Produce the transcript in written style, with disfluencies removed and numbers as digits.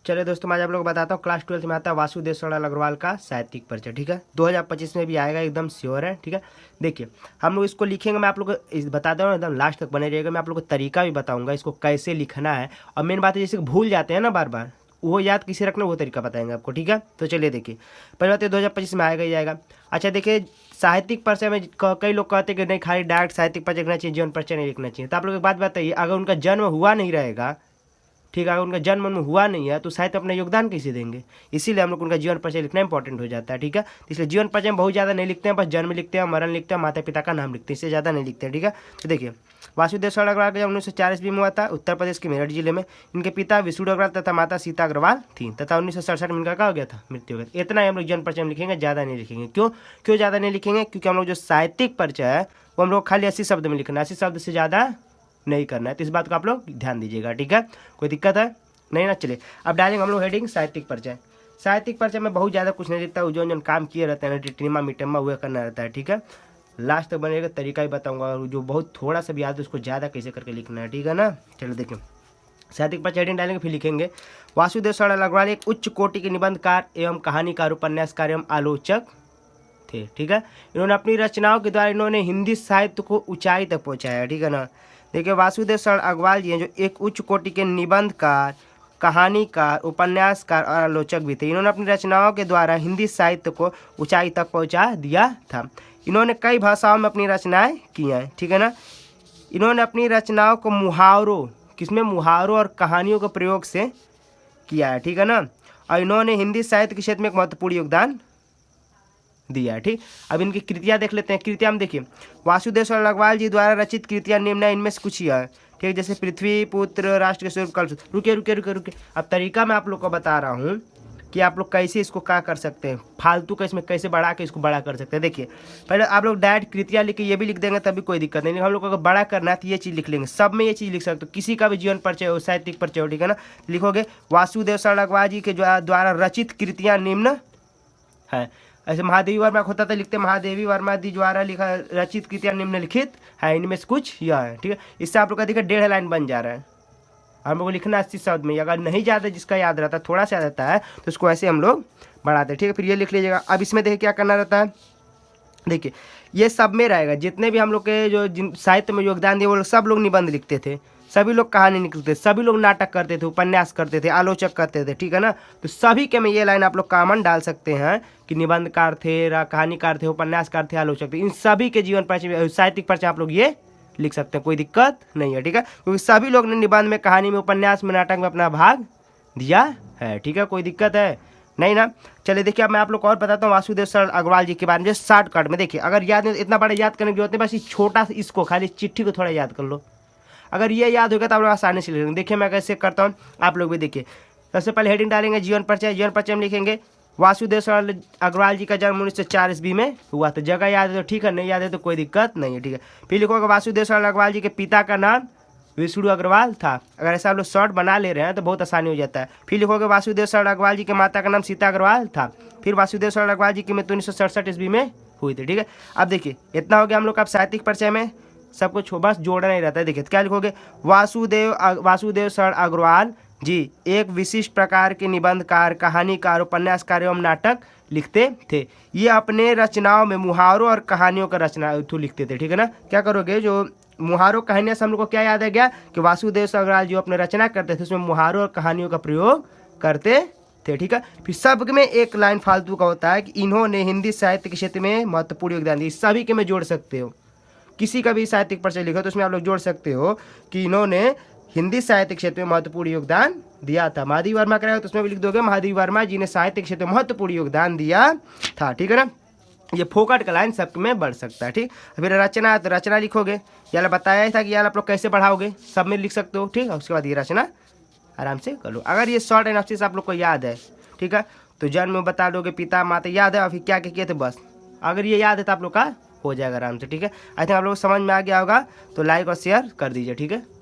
चलिए दोस्तों, मैं आज आप लोगों को बताता हूँ क्लास 12 में आता है वासुदेव शरण अग्रवाल का साहित्यिक परिचय। ठीक है, 2025 में भी आएगा, एकदम श्योर है। ठीक है, देखिए हम लोग इसको लिखेंगे, मैं आप लोग को बताता हूँ, एकदम लास्ट तक बने रहिएगा। मैं आप लोग को तरीका भी बताऊंगा इसको कैसे लिखना है। और मेन बात है, जैसे भूल जाते हैं ना बार बार, वो याद किसे रखना वो तरीका बताएंगे आपको। ठीक है, तो चलिए देखिए, पहले बात है 2025 में आएगा ही आएगा। अच्छा देखिए, साहित्यिक परिचय में कई लोग कहते हैं कि नहीं, खाली डायरेक्ट साहित्यिक परिचय लिखना चाहिए, जीवन परिचय नहीं लिखना चाहिए। तो आप लोग एक बात बताइए, अगर उनका जन्म हुआ नहीं रहेगा, ठीक है, अगर उनका जन्म में हुआ नहीं है तो साहित्य अपना योगदान कैसे देंगे? इसीलिए हम लोग उनका जीवन परिचय लिखना इंपॉर्टेंट हो जाता है। ठीक है, इसलिए जीवन परिचय में बहुत ज़्यादा नहीं लिखते हैं, बस जन्म लिखते हैं, मरण लिखते हैं, माता पिता का नाम लिखते हैं, इससे ज़्यादा नहीं लिखते हैं। ठीक है, तो देखिए, वासुदेव शरण अग्रवाल का जन्म 1940 में हुआ था उत्तर प्रदेश के मेरठ जिले में। इनके पिता विष्णु अग्रवाल तथा माता सीता अग्रवाल थी, तथा 1967 में इनका क्या हो गया था, मृत्यु हो गया। इतना ही हम लोग जीवन परिचय में लिखेंगे, ज़्यादा नहीं लिखेंगे। क्यों ज़्यादा नहीं लिखेंगे? क्योंकि हम लोग जो साहित्यिक परिचय है वो हम लोग खाली 80 शब्द में लिखना है, 80 शब्द से ज़्यादा नहीं करना है। तो इस बात को आप लोग ध्यान दीजिएगा। ठीक है, कोई दिक्कत है नहीं ना? चलिए अब डालेंगे हम लोग हेडिंग साहित्यिक परिचय। साहित्यिक परिचय में बहुत ज़्यादा कुछ नहीं लिखता है, जो काम किए रहते हैं टिटिमा मिटमा हुए करना रहता है। ठीक है, लास्ट तक बनेगा, तरीका ही बताऊंगा, और जो बहुत थोड़ा सा भी याद है उसको ज़्यादा कैसे करके लिखना है। ठीक है ना? चलो देखिए, साहित्यिक परिचय हेडिंग डालेंगे, फिर लिखेंगे वासुदेव शरण अग्रवाल एक उच्च कोटि के निबंधकार एवं कहानीकार, उपन्यासकार एवं आलोचक थे। ठीक है, इन्होंने अपनी रचनाओं के द्वारा इन्होंने हिंदी साहित्य को ऊंचाई तक पहुँचाया। ठीक है ना? देखिए, वासुदेव शरण अग्रवाल जी हैं जो एक उच्च कोटि के निबंधकार, कहानीकार, उपन्यासकार और आलोचक भी थे। इन्होंने अपनी रचनाओं के द्वारा हिंदी साहित्य को ऊंचाई तक पहुंचा दिया था। इन्होंने कई भाषाओं में अपनी रचनाएं की हैं। ठीक है ना? इन्होंने अपनी रचनाओं को मुहावरों और कहानियों के प्रयोग से किया है। ठीक है ना? और इन्होंने हिंदी साहित्य के क्षेत्र में एक महत्वपूर्ण योगदान दिया है। ठीक, अब इनकी कृतियाँ देख लेते हैं। कृतियाँ हम देखिए, वासुदेव शरण अग्रवाल जी द्वारा रचित कृतियाँ निम्न है, इनमें से कुछ ही है। ठीक, जैसे पृथ्वी पुत्र, राष्ट्र के स्वरूप, कल्प। रुके। अब तरीका मैं आप लोग को बता रहा हूँ कि आप लोग कैसे इसको क्या कर सकते हैं, फालतू का इसमें कैसे बढ़ा के इसको बड़ा कर सकते हैं। देखिए, पहले आप लोग डायरेक्ट कृतियाँ लिख के ये भी लिख देंगे तभी कोई दिक्कत नहीं। हम लोग को अगर बड़ा करना है तो ये चीज़ लिख लेंगे, सब में ये चीज़ लिख सकते हो, किसी का भी जीवन परिचय हो, साहित्यिक परिचय हो। ठीक है ना? लिखोगे वासुदेव शरण अग्रवाल जी के द्वारा रचित कृतियाँ निम्न है। ऐसे महादेवी वर्मा होता था, लिखते महादेवी वर्मा जी द्वारा लिखा रचित कृतियाँ निम्नलिखित है, इनमें से कुछ यह है। ठीक है, इससे आप लोग का देखिए 1.5 लाइन बन जा रहा है। हम लोग को लिखना 80 शब्द में, अगर नहीं ज़्यादा जिसका याद रहता है, थोड़ा सा याद रहता है, तो उसको ऐसे हम लोग बढ़ाते हैं। ठीक है, फिर ये लिख लीजिएगा। अब इसमें देखिए क्या करना रहता है, देखिए ये सब में रहेगा, जितने भी हम लोग के जो साहित्य में योगदान दिए वो सब लोग निबंध लिखते थे, सभी लोग कहानी निकलते थे, सभी लोग नाटक करते थे, उपन्यास करते थे, आलोचक करते थे। ठीक है ना? तो सभी के में ये लाइन आप लोग कॉमन डाल सकते हैं कि निबंधकार थे, कहानीकार थे, उपन्यासकार थे, आलोचक थे। इन सभी के जीवन परिचय, साहित्यिक परिचय आप लोग ये लिख सकते हैं, कोई दिक्कत नहीं है। ठीक है, क्योंकि सभी लोग ने निबंध में, कहानी में, उपन्यास में, नाटक में अपना भाग दिया है। ठीक है, कोई दिक्कत है नहीं ना? चलिए देखिए, अब मैं आप लोग को और बताता हूँ वासुदेव शरण अग्रवाल जी के बारे में शॉर्टकट में। देखिए, अगर याद नहीं, इतना बड़ा याद करने की जरूरत नहीं, बस इस छोटा सा इसको खाली चिट्ठी को थोड़ा याद कर लो। अगर ये याद होगा तो आप लोग आसानी से लिख लेंगे। देखिए मैं कैसे करता हूँ, आप लोग भी देखिए। सबसे पहले हेडिंग डालेंगे जीवन परिचय। जीवन परिचय में लिखेंगे वासुदेव शरण अग्रवाल जी का जन्म 1940 ईस्वी में हुआ था। जगह याद है तो ठीक है, नहीं याद है तो कोई दिक्कत नहीं है। ठीक है, फिर लिखोगे वासुदेव शरण अग्रवाल जी के पिता का नाम विष्णु अग्रवाल था। अगर ऐसा आप लोग शॉर्ट बना ले रहे हैं तो बहुत आसानी हो जाता है। फिर लिखोगे वासुदेव शरण अग्रवाल जी के माता का नाम सीता अग्रवाल था। फिर वासुदेव शरण अग्रवाल जी की मृत्यु 1967 ईस्वी में हुई थी। ठीक है, अब देखिए इतना हो गया हम लोग का साहित्यिक परिचय में, सब कुछ बस जोड़ना ही रहता है। देखिए तो क्या लिखोगे, वासुदेव शरण अग्रवाल जी एक विशिष्ट प्रकार के निबंधकार, कहानीकार, उपन्यासकार एवं नाटक लिखते थे। ये अपने रचनाओं में मुहावरों और कहानियों का रचना लिखते थे। ठीक है ना? क्या करोगे, जो मुहावरों कहानियाँ से हम लोग को क्या याद है गया कि वासुदेव शरण अग्रवाल जो अपने रचना करते थे उसमें मुहावरों और कहानियों का प्रयोग करते थे। ठीक है, फिर सब में एक लाइन फालतू का होता है कि इन्होंने हिंदी साहित्य के क्षेत्र में महत्वपूर्ण योगदान दिया। सभी के में जोड़ सकते हो, किसी का भी साहित्यिक परिचय लिखो तो उसमें आप लोग जोड़ सकते हो कि इन्होंने हिंदी साहित्य क्षेत्र में महत्वपूर्ण योगदान दिया था। महादेवी वर्मा कराए तो उसमें भी लिख दोगे महादेवी वर्मा जी ने साहित्य क्षेत्र में महत्वपूर्ण योगदान दिया था। ठीक है ना? ये फोकट का लाइन सब में बढ़ सकता है। ठीक, फिर रचना, तो रचना लिखोगे, यार बताया ही था कि यार आप लोग कैसे बढ़ाओगे, सब में लिख सकते हो। ठीक है, उसके बाद ये रचना आराम से कर लो। अगर ये शॉर्ट एंड अच्छे से आप लोग को याद है, ठीक है, तो जन्म बता दोगे, पिता माता याद है, और फिर क्या क्या किए थे बस। अगर ये याद है तो आप लोग का हो जाएगा आराम से। ठीक है, आई थिंक आप लोग को समझ में आ गया होगा, तो लाइक और शेयर कर दीजिए। ठीक है।